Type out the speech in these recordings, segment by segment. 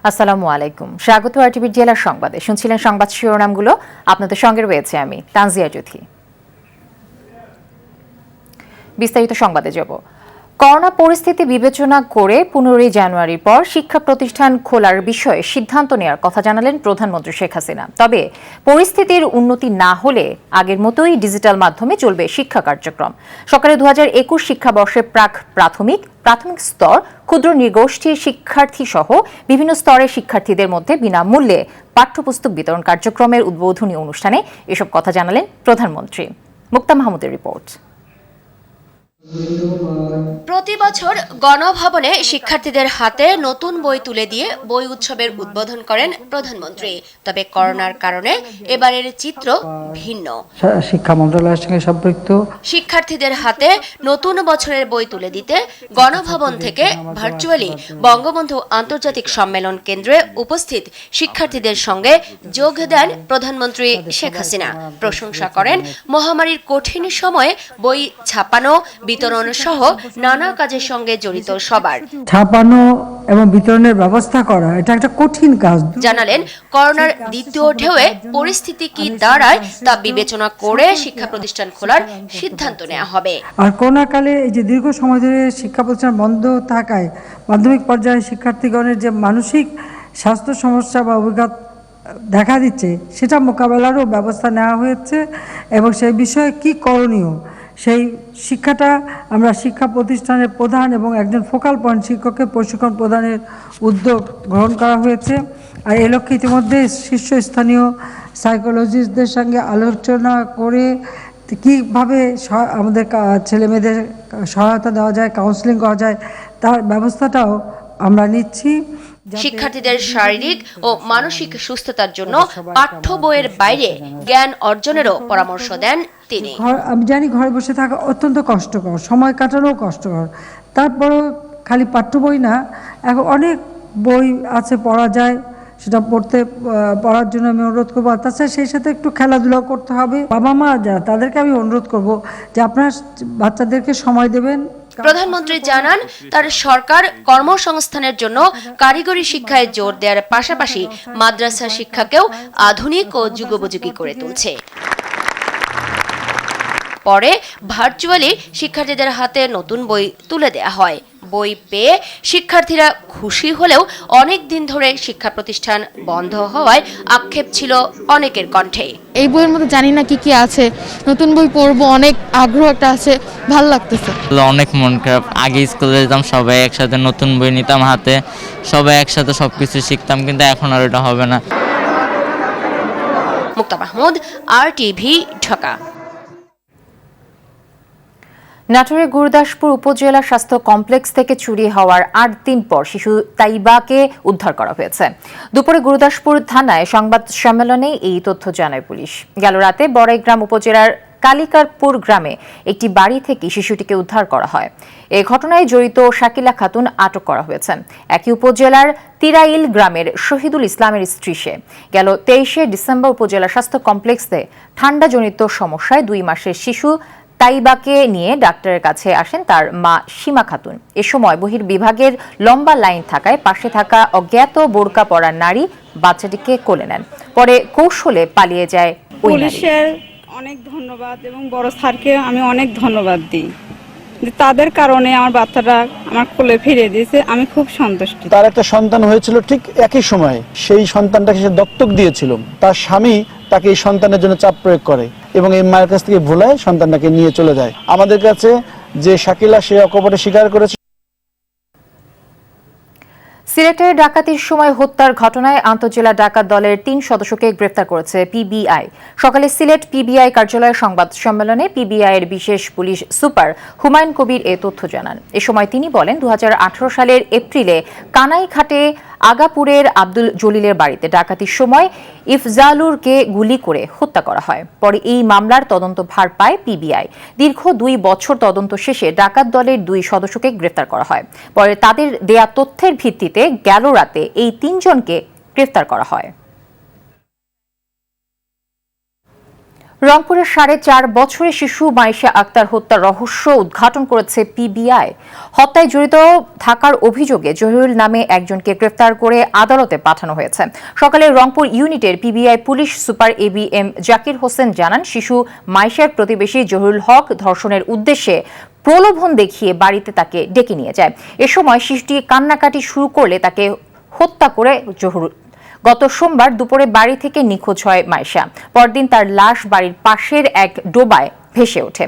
আসসালামু আলাইকুম, স্বাগত আরটিভি জেলার সংবাদে। শুনছিলেন সংবাদ শিরোনামগুলো, আপনাদের সঙ্গে রয়েছে আমি তানজিয়া জ্যোতি। বিস্তারিত সংবাদে যাব। করোনা পরিস্থিতি বিবেচনা করে 15 জানুয়ারির পর শিক্ষা প্রতিষ্ঠান খোলার বিষয়ে সিদ্ধান্ত নেওয়ার কথা জানালেন প্রধানমন্ত্রী শেখ হাসিনা। তবে পরিস্থিতির উন্নতি না হলে আগের মতোই ডিজিটাল মাধ্যমে চলবে শিক্ষা কার্যক্রম। সকালে 2021 শিক্ষাবর্ষে প্রাথমিক স্তর, ক্ষুদ্র নৃগোষ্ঠীর শিক্ষার্থী সহ বিভিন্ন স্তরের শিক্ষার্থীদের মধ্যে বিনামূল্যে পাঠ্যপুস্তক বিতরণ কার্যক্রমের উদ্বোধনী অনুষ্ঠানে এসব কথা জানালেন প্রধানমন্ত্রী। মুক্তা মাহমুদের রিপোর্ট। প্রতি বছর গণভবনে শিক্ষার্থীদের হাতে নতুন বই তুলে দিয়ে বই উৎসবের উদ্বোধন করেন প্রধানমন্ত্রী। তবে করোনার কারণে এবারের চিত্র ভিন্ন। শিক্ষা মন্ত্রণালয়ের সঙ্গে সম্পৃক্ত শিক্ষার্থীদের হাতে নতুন বছরের বই তুলে দিতে গণভবন থেকে ভার্চুয়ালি বঙ্গবন্ধু আন্তর্জাতিক সম্মেলন কেন্দ্রে উপস্থিত শিক্ষার্থীদের সঙ্গে যোগ দেন প্রধানমন্ত্রী শেখ হাসিনা। প্রশংসা করেন মহামারীর কঠিন সময়ে বই ছাপানো, বিতরণ সহ নানা কাজের সঙ্গে জড়িত সবার। ছাপানো এবং বিতরণের ব্যবস্থা করা এটা একটা কঠিন কাজ। জানালেন করোনার দ্বিতীয় ঢেউয়ে পরিস্থিতি কি দাঁড়ায় তা বিবেচনা করে শিক্ষা প্রতিষ্ঠান খোলার সিদ্ধান্ত নেওয়া হবে। আর করোনাকালে এই যে দীর্ঘ সময় ধরে শিক্ষা প্রতিষ্ঠান বন্ধ থাকায় মাধ্যমিক পর্যায়ে শিক্ষার্থীগণের যে মানসিক স্বাস্থ্য সমস্যা বা অভিজ্ঞতা দেখা দিচ্ছে সেটা মোকাবেলারও ব্যবস্থা নেওয়া হয়েছে এবং সেই বিষয়ে কি করণীয় সেই শিক্ষাটা আমরা শিক্ষা প্রতিষ্ঠানের প্রধান এবং একজন ফোকাল পয়েন্ট শিক্ষককে প্রশিক্ষণ প্রদানের উদ্যোগ গ্রহণ করা হয়েছে। আর এ লক্ষ্যে ইতিমধ্যে শীর্ষস্থানীয় সাইকোলজিস্টদের সঙ্গে আলোচনা করে কীভাবে আমাদের ছেলেমেয়েদের সহায়তা দেওয়া যায়, কাউন্সেলিং করা যায় তার ব্যবস্থাটাও আমরা নিচ্ছি। শিক্ষার্থীদের শারীরিক ও মানসিক সুস্থতার জন্য পাঠ্য বইয়ের বাইরে জ্ঞান অর্জনেরও পরামর্শ দেন তিনি। আমি জানি ঘরে বসে থাকা অত্যন্ত কষ্টকর, সময় কাটানো কষ্টকর, তারপরও খালি পাঠ্য বই না, এখন অনেক বই আছে পড়া যায়, সেটা পড়ার জন্য আমি অনুরোধ করবো। তাছাড়া সেই সাথে একটু খেলাধুলা করতে হবে। বাবা মা যারা তাদেরকে আমি অনুরোধ করব যে আপনার বাচ্চাদেরকে সময় দেবেন। প্রধানমন্ত্রী জানান তার সরকার কর্মসংস্থানের জন্য কারিগরি শিক্ষায় জোর দেওয়ার পাশাপাশি মাদ্রাসা শিক্ষাকেও আধুনিক ও যুগোপযোগী করে তুলছে। পরে ভার্চুয়ালি শিক্ষার্থীদের হাতে নতুন বই তুলে দেয়া হয়। বই পেয়ে শিক্ষার্থীরা খুশি হলেও অনেক দিন ধরে শিক্ষা প্রতিষ্ঠান বন্ধ হওয়ায় আক্ষেপ ছিল অনেকের কণ্ঠে। এই বইয়ের মধ্যে জানি না কি কি আছে, নতুন বই পড়বো, অনেক আগ্রহ একটা আছে, ভালো লাগতেছে। অনেক মন খারাপ। আগে স্কুলে যেতাম, সবাই একসাথে নতুন বই নিতাম হাতে, সবাই একসাথে সবকিছু শিখতাম, কিন্তু এখন আর এটা হবে না। মুক্তা মাহমুদ, আরটিভি, ঢাকা। নাটোরের গুরুদাসপুর উপজেলা স্বাস্থ্য কমপ্লেক্স থেকে চুরি হওয়ার 8 দিন পর শিশু তাইবাকে উদ্ধার করা হয়েছে। দুপুরে গুরুদাসপুর থানায় সংবাদ সম্মেলনে এই তথ্য জানায় পুলিশ। গেল রাতে বড়াইগ্রাম উপজেলার কালিকারপুর গ্রামে একটি বাড়ি থেকে শিশুটিকে উদ্ধার করা হয়। এই ঘটনায় জড়িত শাকিলা খাতুন আটক করা হয়েছে। একই উপজেলার তিরাইল গ্রামের শহীদুল ইসলামের স্ত্রী সে। গেল 23 ডিসেম্বর উপজেলা স্বাস্থ্য কমপ্লেক্সে ঠান্ডাজনিত সমস্যায় 2 মাসের শিশু তাইবাকে নিয়ে ডাক্তারের কাছে আসেন তার মা সীমা খাতুন। এ সময় বহির্বিভাগের লম্বা লাইন থাকায় পাশে থাকা অজ্ঞাত বোরকা পরা নারী বাচ্চাটিকে কোলে নেন। পরে কৌশলে পালিয়ে যায় ওই নারী। পুলিশের অনেক ধন্যবাদ এবং বড় স্যারকে আমি অনেক ধন্যবাদ দিই, তাদের কারণে আমার বাচ্চাটা আমার কোলে ফিরিয়ে দিয়েছে। আমি খুব সন্তুষ্ট। তার একটা সন্তান হয়েছিল ঠিক একই সময়, সেই সন্তানটাকে সে দত্তক দিয়েছিল। তার স্বামী তাকে এই সন্তানের জন্য চাপ প্রয়োগ করে এবং এই মায়ের কাছ থেকে ভুলায় সন্তানটাকে নিয়ে চলে যায়। আমাদের কাছে যে শাকিলা সে অকপটে স্বীকার করেছে। সিলেটে ডাকাতির সময় হত্যার ঘটনায় আন্তঃজেলা ডাকাত দলের 3 সদস্যকে গ্রেফতার করেছে পিবিআই। সকালে সিলেট পিবিআই কার্যালয়ে সংবাদ সম্মেলনে পিবিআই এর বিশেষ পুলিশ সুপার হুমায়ুন কবির এ তথ্য জানান। এ সময় তিনি বলেন 2018 সালের এপ্রিলে কানাইঘাটে আগাপুরের আব্দুল জলিলের বাড়িতে ডাকাতির সময় ইফজালুরকে গুলি করে হত্যা করা হয়। পরে এই মামলার তদন্ত ভার পায় পিবিআই। দীর্ঘ 2 বছর তদন্ত শেষে ডাকাত দলের 2 সদস্যকে গ্রেফতার করা হয়। পরে তাদের দেয়া তথ্যের ভিত্তিতে গেল রাতে এই 3 জনকে গ্রেফতার করা হয়। রংপুরের 4.5 বছরের শিশু মাইশা আক্তার হত্যার রহস্য উদ্ঘাটন করেছে পিবিআই। হত্যায় জড়িত থাকার অভিযোগে জহিরুল নামে একজনকে গ্রেফতার করে আদালতে পাঠানো হয়েছে। সকালে রংপুর ইউনিটের PBI police super ABM Zakir Hossain জানান, শিশু মাইশার প্রতিবেশী জহিরুল হক ধর্ষণের উদ্দেশ্যে প্রলোভন দেখিয়ে বাড়িতে তাকে ডেকে নিয়ে যায়। এ সময় শিশুটি কান্নাকাটি শুরু করলে তাকে হত্যা করে জহিরুল। গত সোমবার দুপুরে বাড়ি থেকে নিখোঁজ হয় মাইশা। পরদিন তার লাশ বাড়ির পাশের এক ডোবায় ভেসে ওঠে।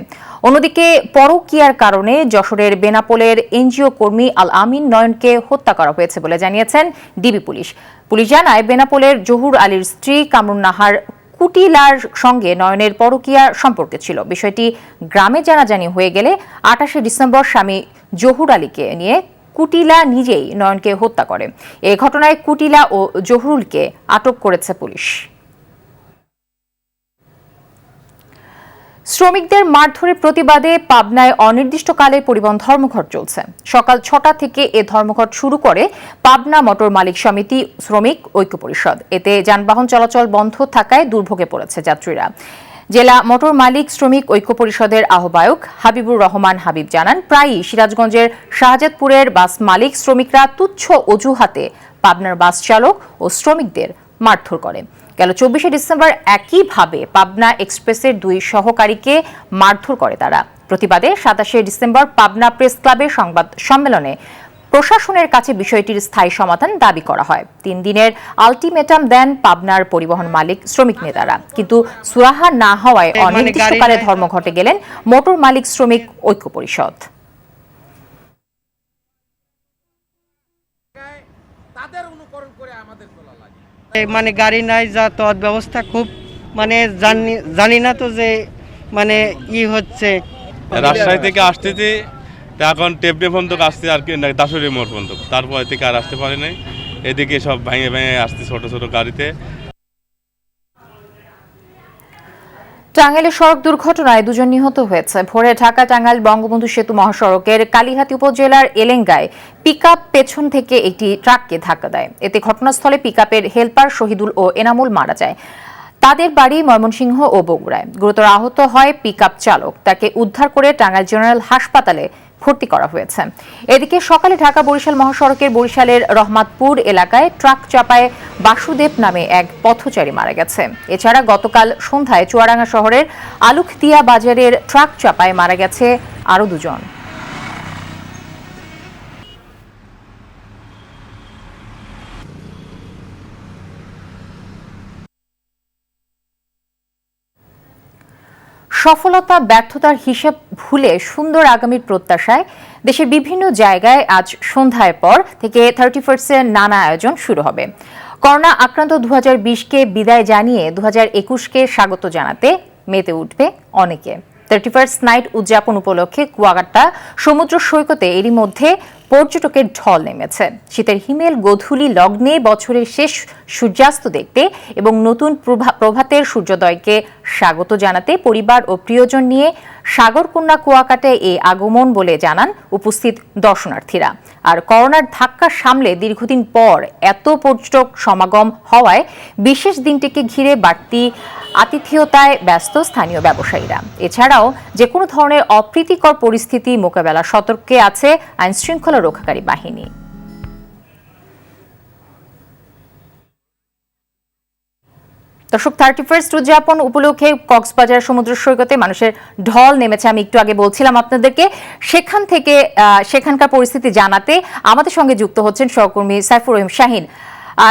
অন্যদিকে পরকীয়ার কারণে যশোরের বেনাপোলের এনজিও কর্মী আল আমিন নয়নকে হত্যা করা হয়েছে বলে জানিয়েছেন ডিবি পুলিশ। পুলিশ জানায়, বেনাপোলের জহুর আলীর স্ত্রী কামরুন নাহার কুটিলার সঙ্গে নয়নের পরকীয়া সম্পর্কে ছিল। বিষয়টি গ্রামে জানাজানি হয়ে গেলে 28 ডিসেম্বর স্বামী জহুর আলীকে নিয়ে কুটিলা নিজেই নয়নকে হত্যা করে। এ ঘটনায় কুটিলা ও জহুরুলকে আটক করেছে পুলিশ। শ্রমিকদের মারধরের প্রতিবাদে পাবনায় অনির্দিষ্টকালের পরিবহন ধর্মঘট চলছে। সকাল 6টা থেকে এ ধর্মঘট শুরু করে পাবনা মোটর মালিক সমিতি শ্রমিক ঐক্য পরিষদ। এতে যানবাহন চলাচল বন্ধ থাকায় দুর্ভোগে পড়েছে যাত্রীরা। জেলা মোটর মালিক শ্রমিক ঐক্য পরিষদের আহ্বায়ক হাবিবুর রহমান হাবিব জানান, প্রায়ই সিরাজগঞ্জের শাহজাদপুরের বাস মালিক শ্রমিকরা তুচ্ছ অজুহাতে পাবনার বাস চালক ও শ্রমিকদের মারধর করে। গেল 24 ডিসেম্বর একইভাবে পাবনা এক্সপ্রেসের 2 সহকারীকে মারধর করে তারা। প্রতিবাদে 27 ডিসেম্বর পাবনা প্রেস ক্লাবে সংবাদ সম্মেলনে প্রশাসনের কাছে বিষয়টির স্থায়ী সমাধান দাবি করা হয়। 3 দিনের আলটিমেটাম দেন পাবনার পরিবহন মালিক শ্রমিক নেতারা, কিন্তু সুরাহা না হওয়ায় অনির্দিষ্টকালে ধর্মঘটে গেলেন মোটর মালিক শ্রমিক ঐক্য পরিষদ। মানে গাড়ি নাই, যাতায়াত ব্যবস্থা খুব মানে জানি না তো যে মানে হচ্ছে। রাজশাহী থেকে আসতেছি, এখন টেপডে পর্যন্ত আসছে আর কি, দাসুরি মোড় পর্যন্ত, তারপর থেকে আর আসতে পারি নাই। এদিকে সব ভেঙে ভেঙে আসছে ছোট ছোট গাড়িতে। টাঙ্গাইলে সড়ক দুর্ঘটনায় 2 জন নিহত হয়েছে। ভোরে ঢাকা টাঙ্গাইল বঙ্গবন্ধু সেতু মহাসড়কের কালিহাতী উপজেলার এলেঙ্গায় পিকআপ পেছন থেকে একটি ট্রাককে ধাক্কা দেয়। এতে ঘটনাস্থলে পিকআপের হেলপার শহীদুল ও এনামুল মারা যায়। তাদের বাড়ি ময়মনসিংহ ও বগুড়ায়। গুরুতর আহত হয় পিকআপ চালক। তাকে উদ্ধার করে টাঙ্গাইল জেনারেল হাসপাতালে ভর্তি করা হয়েছে। এদিকে সকালে ঢাকা বরিশাল মহাসড়কের বরিশালের রহমাতপুর এলাকায় ট্রাক চাপায় বাসুদেব নামে এক পথচারী মারা গেছে। এছাড়া গতকাল সন্ধ্যায় চুয়াডাঙ্গা শহরের আলুখদিয়া বাজারের ট্রাক চাপায় মারা গেছে আরও 2 জন। সফলতা ব্যর্থতার হিসাব ভুলে সুন্দর আগামীর প্রত্যাশায় দেশের বিভিন্ন জায়গায় আজ সন্ধ্যার পর থেকে 31st নানা আয়োজন শুরু হবে। করোনা আক্রান্ত 2020কে বিদায় জানিয়ে 2021কে স্বাগত জানাতে মেতে উঠবে অনেকে। 31st নাইট উদযাপন উপলক্ষে কুয়াকাটা সমুদ্র সৈকতে এরই মধ্যে পর্যটকের ঢল নেমেছে। শীতের হিমেল গোধূলি লগ্নে বছরের শেষ সূর্যাস্ত দেখতে এবং নতুন প্রভাতের সূর্যোদয়কে স্বাগত জানাতে পরিবার ও প্রিয়জন নিয়ে সাগরকন্যা কুয়াকাটায় এই আগমন বলে জানান উপস্থিত দর্শনার্থীরা। আর করোনার ধাক্কা সামলে দীর্ঘদিন পর এত পর্যটক সমাগম হওয়ায় বিশেষ দিনটিকে ঘিরে বাড়তি আতিথেয়তায় ব্যস্ত স্থানীয় ব্যবসায়ীরা। এছাড়াও যে কোনো ধরনের অপ্রীতিকর পরিস্থিতি মোকাবেলা সতর্কে আছে আইনশৃঙ্খলা রক্ষাকারী বাহিনী। দর্শক, 31st উদযাপন উপলক্ষে কক্সবাজার সমুদ্র সৈকতে মানুষের ঢল নেমেছে। আমি একটু আগে বলছিলাম আপনাদেরকে, সেখান থেকে সেখানকার পরিস্থিতি জানাতে আমাদের সঙ্গে যুক্ত হচ্ছেন সহকর্মী সাইফুর রহিম শাহিন।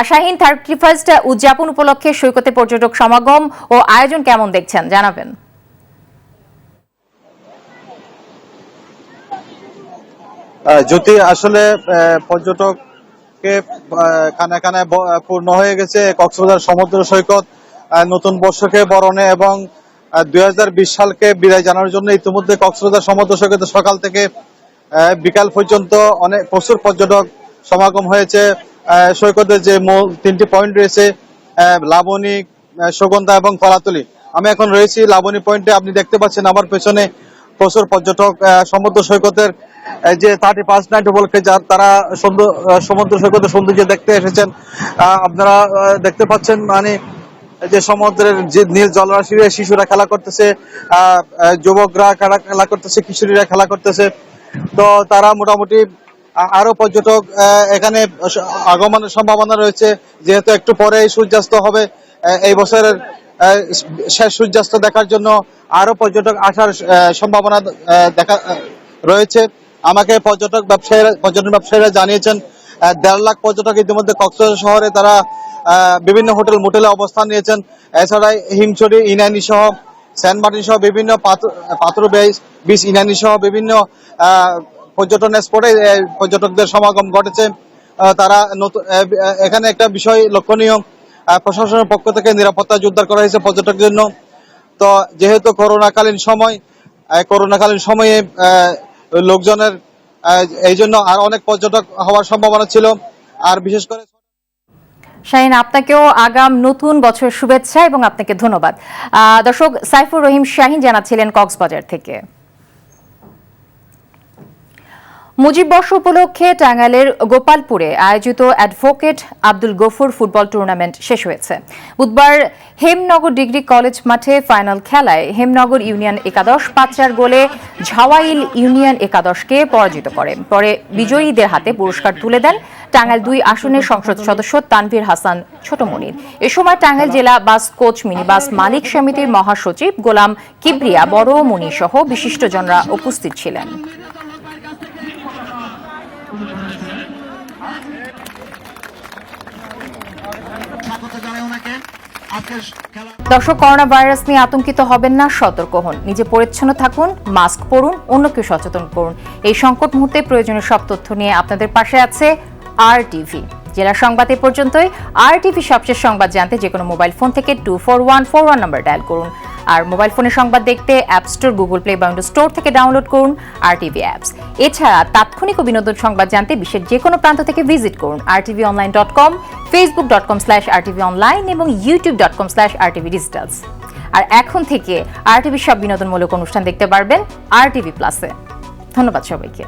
শাহিন, 31st উদযাপন উপলক্ষে সৈকতে পর্যটক সমাগম ও আয়োজন কেমন দেখছেন জানাবেন। জ্যোতি, আসলে পর্যটককে খানায় খানায় পূর্ণ হয়ে গেছে কক্সবাজার সমুদ্র সৈকত। নতুন বর্ষকে বরণে এবং 2020 সালকে বিদায় জানানোর জন্য ইতিমধ্যে কক্সবাজার সমুদ্র সৈকতে সকাল থেকে বিকাল পর্যন্ত প্রচুর পর্যটক সমাগম হয়েছে। সৈকতের যে মূল 3টি পয়েন্ট রয়েছে, লাবণী, সুগন্ধা এবং কলাতলি। আমি এখন রয়েছি লাবণী পয়েন্টে। আপনি দেখতে পাচ্ছেন আমার পেছনে প্রচুর পর্যটক সমুদ্র সৈকতের যে 31st নাইট উপলক্ষে তারা সমুদ্র সৈকতের সৌন্দর্য দেখতে এসেছেন। আপনারা দেখতে পাচ্ছেন, মানে যে সমুদ্রের যে নীল জলরাশিতে শিশুরা খেলা করতেছে, যুবকরা খেলা করতেছে, কিশোরীরা খেলা করতেছে। তো তারা মোটামুটি আরো পর্যটক এখানে আগমনের সম্ভাবনা রয়েছে, যেহেতু একটু পরে সূর্যাস্ত হবে। এই বছরের শেষ সূর্যাস্ত দেখার জন্য আরো পর্যটক আসার সম্ভাবনা দেখা রয়েছে। আমাকে পর্যটন ব্যবসায়ীরা জানিয়েছেন 1.5 লাখ পর্যটক ইতিমধ্যে কক্সবাজার শহরে তারা বিভিন্ন হোটেল মোটেলে অবস্থান নিয়েছেন। এছাড়া হিমছড়ি, ইনানি সহ, সেন্ট মার্টিন সহ বিভিন্ন পাথর বিচ, ইনানি সহ বিভিন্ন পর্যটন স্পটে পর্যটকদের সমাগম ঘটেছে। তারা এখানে একটা বিষয় লক্ষণীয়, প্রশাসনের পক্ষ থেকে নিরাপত্তা জোরদার করা হয়েছে পর্যটকদের জন্য। তো যেহেতু করোনাকালীন সময়ে লোকজনের এই জন্য আর অনেক পর্যটক হওয়ার সম্ভাবনা ছিল। আর বিশেষ করে শাহিন, আপনাকেও আগাম নতুন বছর শুভেচ্ছা এবং আপনাকে ধন্যবাদ। দর্শক, সাইফুর রহিম শাহিন জানাচ্ছিলেন কক্সবাজার থেকে। মুজিব বর্ষ উপলক্ষে টাঙ্গাইলের গোপালপুরে আয়োজিত advocate Abdul Gafur football tournament শেষ হয়েছে। বুধবার হেমনগর ডিগ্রি কলেজ মাঠে ফাইনাল খেলায় হেমনগর ইউনিয়ন একাদশ 5-4 গোলে ঝাওয়াইল ইউনিয়ন একাদশকে পরাজিত করে। পরে বিজয়ীদের হাতে পুরস্কার তুলে দেন টাঙ্গাইল 2 আসনের সংসদ সদস্য তানভীর হাসান ছোট মনির। এ সময় টাঙ্গাইল জেলা বাস কোচ মিনিবাস মালিক সমিতির মহাসচিব গোলাম কিবরিয়া বড় মনি সহ বিশিষ্টজনরা উপস্থিত ছিলেন। দর্শক, করোনা ভাইরাস নিয়ে আতঙ্কিত হবেন না, সতর্ক হন, নিজে পরিচ্ছন্ন থাকুন, মাস্ক পরুন, অন্যকে সচেতন করুন। এই সংকট মুহূর্তে প্রয়োজনীয় সব তথ্য নিয়ে আপনাদের পাশে আছে RTV। জেলা সংবাদ এ পর্যন্তই। RTV সবশেষ সংবাদ জানতে যে কোনো মোবাইল ফোন থেকে 24141 নম্বর ডায়াল করুন। আর মোবাইল ফোনে সংবাদ দেখতে অ্যাপ স্টোর, গুগল প্লে বা উইন্ডোজ স্টোর থেকে ডাউনলোড করুন RTV অ্যাপস। এছাড়া তাৎক্ষণিক ও বিনোদন সংবাদ জানতে বিশ্বের যে কোনো প্রান্ত থেকে ভিজিট করুন rtvonline.com, facebook.com/rtvonline এবং youtube.com/rtvdigitals। আর এখন থেকে RTV সব বিনোদনমূলক অনুষ্ঠান দেখতে পারবেন RTV প্লাসে। ধন্যবাদ সবাইকে।